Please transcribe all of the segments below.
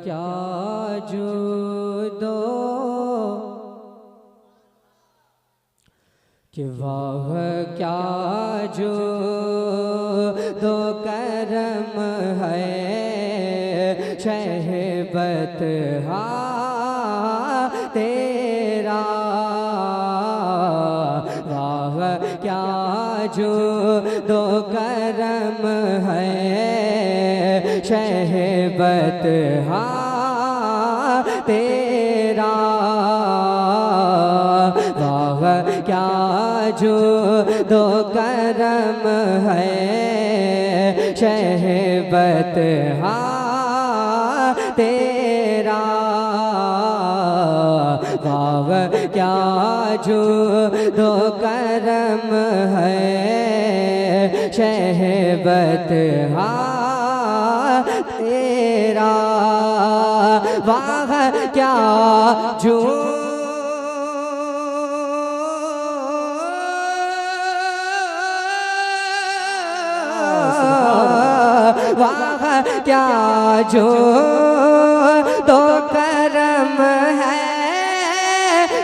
क्या जुदो कि वाह क्या जुदो करम है शहबत तेरा। वाह क्या जुदो करम है शहबत तेरा। वाह क्या जुदो करम है शहबत तेरा। वाह क्या जुदो करम है शहबत तेरा। वाह क्या वाह क्या जुदो करम है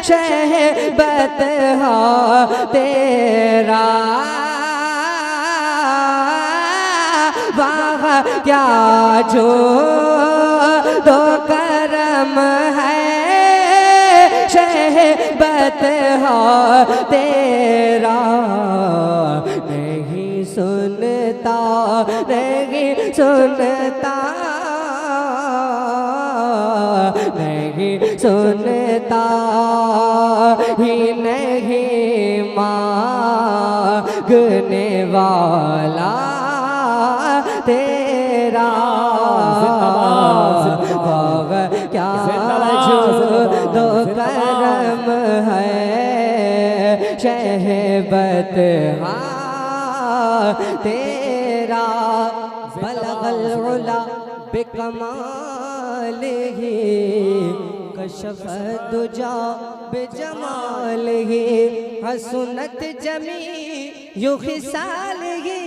शहबत तेरा। वाह क्या जुदो करम है शहबत तेरा। नहीं सुनता नहीं सुनता नहीं सुनता ही नहीं मांगने वाला तेरा। वाह क्या जुदो करम है शहबत तेरा। बलगल उला बिकमालिही कशफ दुजा बिजमालिही हसनत जमी यु खिसालिही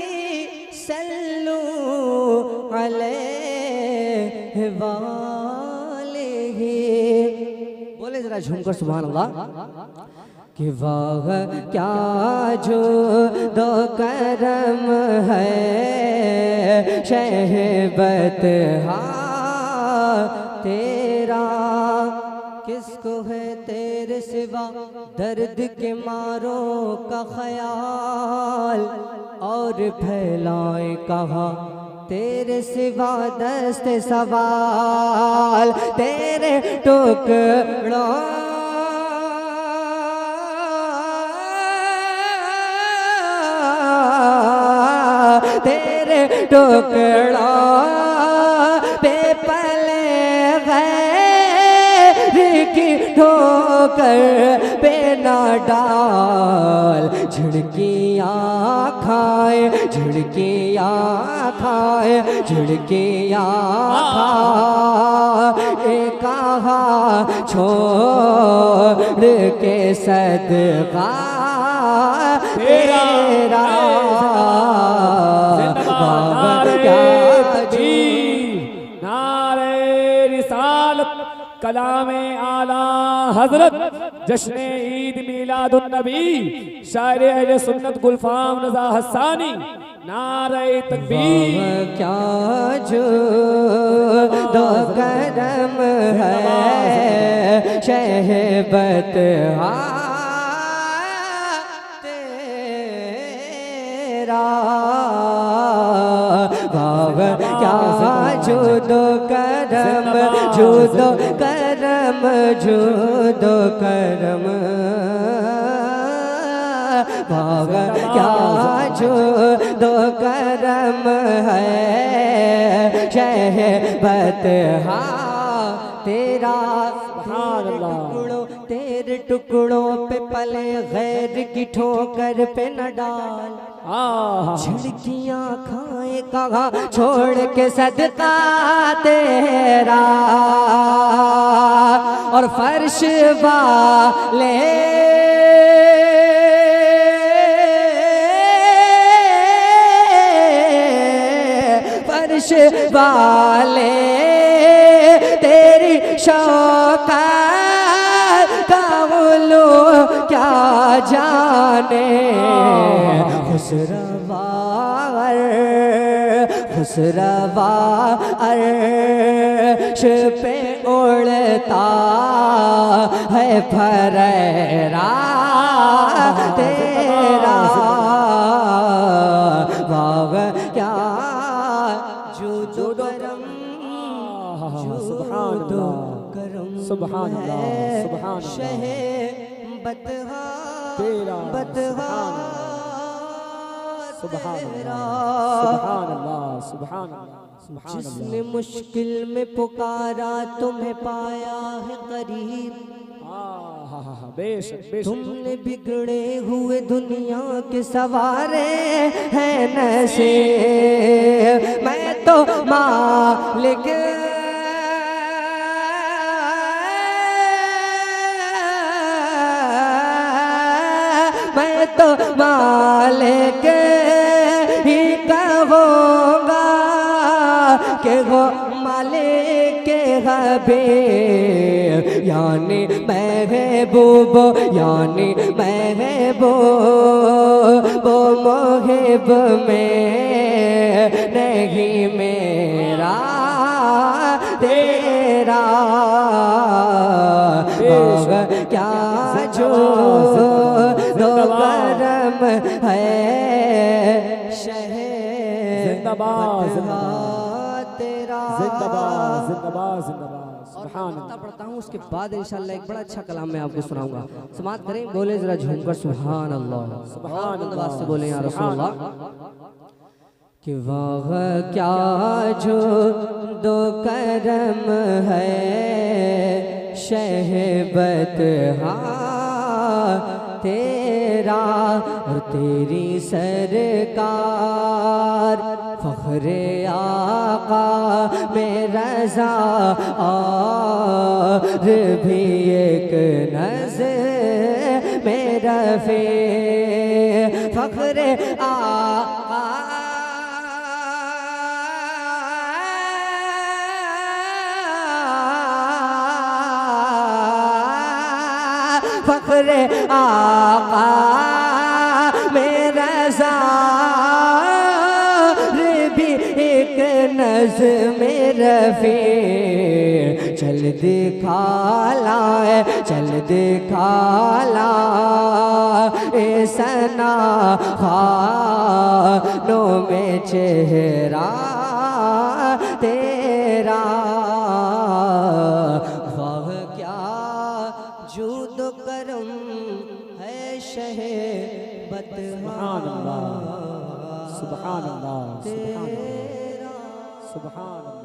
सल्लू अलैहि वालिही। बोले जरा झूमकर सुभान अल्लाह। कि वाह क्या जुदो करम है शहबत तेरा। किसको है तेरे सिवा दर्द के मारों का ख्याल और फैलाए कहाँ तेरे सिवा दस्त सवाल। तेरे टुकड़ों तेरे टुकड़ों पे पले गैर की ठोकर पे ना डाल। झुड़कियाँ खाए झुड़कियाँ खाए झुड़कियाँ खाए कहा छोड़ के सदका तेरा। कलामे आला हजरत जश्न ईद मिलादुन नबी शायर अहले सुन्नत गुलफाम रज़ा हसानी नारे तकबीर। क्या जुदो करम है शहबत तेरा। वाह क्या जुदो करम जुदो करम जुदो करम। वाह क्या जुदो करम है शहबत तेरा। तेरे टुकड़ों पे पले गैर की ठोकर पे न डाल। झुड़कियाँ खाए कहा छोड़ के सदका तेरा। और फर्श वाले फर्श वाले शौकत का उल्लू क्या जाने खुसरवा अर्श पे उड़ता है फरेरा तेरा बाग क्या जुदो करम जुदो करम सुभान अल्लाह, है सुभान अल्लाह। शहे बतहा तेरा बतहा सुभान तेरा सुभान अल्लाह, सुभान अल्लाह, सुभान जिसने मुश्किल में पुकारा तुम्हें पाया है करीब अल्लाह। बेशक बेशक। तुमने बिगड़े हुए दुनिया के सवारे हैं नसीब मैं तो मालिक मैं तो मालिक ही कहूँगा कि वो मालिक के हबीब यानी महबूब यानी महबूब मोहिब में नहीं मेरा तेरा होगा क्या जो दो करम है शहे जिंदाबाद, बतहा तेरा जिंदाबाद जिंदाबाद जिंदाबाद। सुभान पढ़ता पढ़ता हूँ उसके बाद इंशाल्लाह एक बड़ा अच्छा कलाम मैं आपको सुनाऊंगा। समात करें बोले जरा झूमकर सुभान अल्लाह सुभान बंदवास से अल्लाह, बोले या रसूल सुभान अल्लाह कि वाह क्या जो दो करम है शहबत तेरा और तेरी सरकार फख्रे आका में रजा और भी एक नज़र में रफ़े फख्रे आका फख्रे आका मेरा ज़ार भी एक नज़्म रफ़ी चल दिखा लाए चल दिखा ला ए सना खानों में चेहरा तेरा वाह क्या जुद करम है शहे सुभान अल्लाह, सुभान अल्लाह, सुभान अल्लाह, तेरा सुभान अल्लाह।